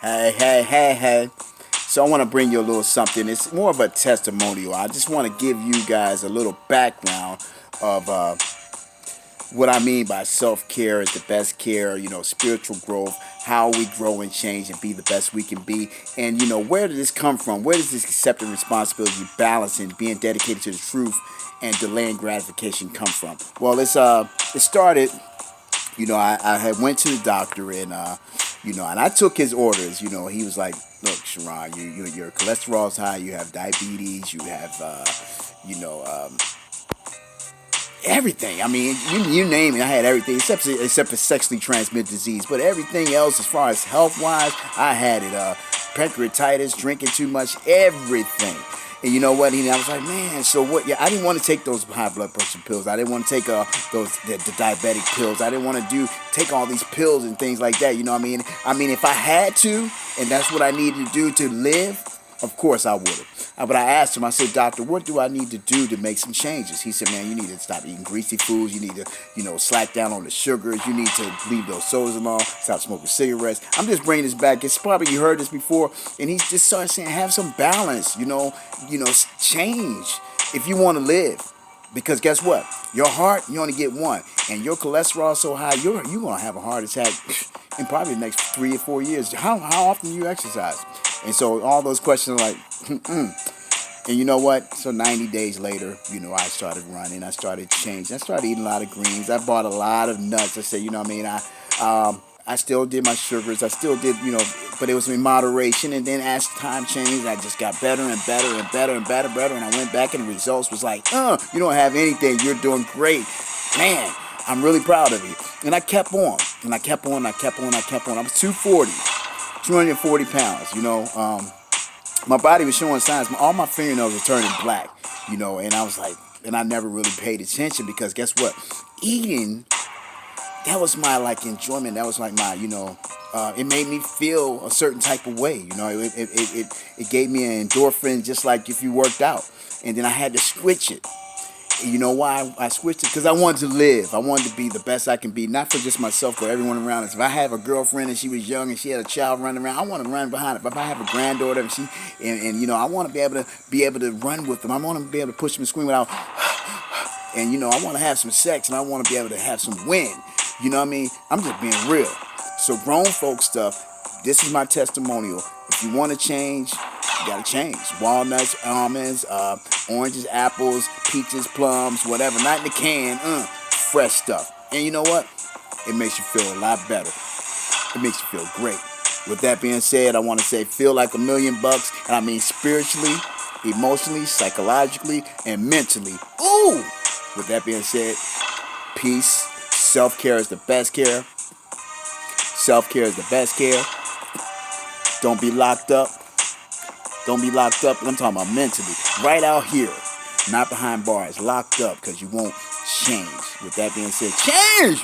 Hey. So I want to bring you a little something. It's more of a testimonial. I just want to give you guys a little background of what I mean by self-care is the best care, spiritual growth, how we grow and change and be the best we can be. And, where did this come from? Where does this accepting responsibility, balancing, being dedicated to the truth and delaying gratification come from? Well, it started, I had went to the doctor and I took his orders. He was like, look, Sharon, your cholesterol's high, you have diabetes, you have, everything. I mean, you name it. I had everything except for sexually transmitted disease. But everything else, as far as health wise, I had it. Pancreatitis, drinking too much, everything. And you know what? I was like, man. So what? Yeah, I didn't want to take those high blood pressure pills. I didn't want to take the diabetic pills. I didn't want to take all these pills and things like that. You know what I mean? I mean, if I had to, and that's what I needed to do to live, of course I would have. But I asked him, I said, doctor, what do I need to do to make some changes? He said, man, you need to stop eating greasy foods. You need to, slack down on the sugars. You need to leave those sodas alone. Stop smoking cigarettes. I'm just bringing this back. It's probably you heard this before. And he just started saying, have some balance, change if you want to live. Because guess what? Your heart, you only get one. And your cholesterol is so high, you're going to have a heart attack in probably the next 3 or 4 years. How often do you exercise? And so all those questions are like, And you know what? So 90 days later, I started running. I started changing. I started eating a lot of greens. I bought a lot of nuts. I said, I still did my sugars. I still did, but it was in moderation. And then as time changed, I just got better and better and better and better and better. And I went back and the results was like, you don't have anything. You're doing great. Man, I'm really proud of you. And I kept on. And I kept on. I was 240 pounds, my body was showing signs. All my fingernails were turning black, and I was like, and I never really paid attention because guess what? Eating, that was my enjoyment. That was my, it made me feel a certain type of way. It gave me an endorphin just like if you worked out. And then I had to switch it. You know why I switched it? Because I wanted to live. I wanted to be the best I can be, not for just myself, but everyone around us. If I have a girlfriend and she was young and she had a child running around, I want to run behind her. If I have a granddaughter and I want to be able to run with them. I want to be able to push them and scream without. And I want to have some sex and I want to be able to have some wind. You know what I mean? I'm just being real. So grown folk stuff. This is my testimonial. If you want to change, you gotta change. Walnuts, almonds, oranges, apples, peaches, plums, whatever. Not in the can. Fresh stuff. And you know what? It makes you feel a lot better. It makes you feel great. With that being said, I want to say feel like $1 million. And I mean spiritually, emotionally, psychologically, and mentally. Ooh! With that being said, peace. Self-care is the best care. Self-care is the best care. Don't be locked up. Don't be locked up, and I'm talking about mentally. Right out here, not behind bars, locked up, because you won't change. With that being said, change!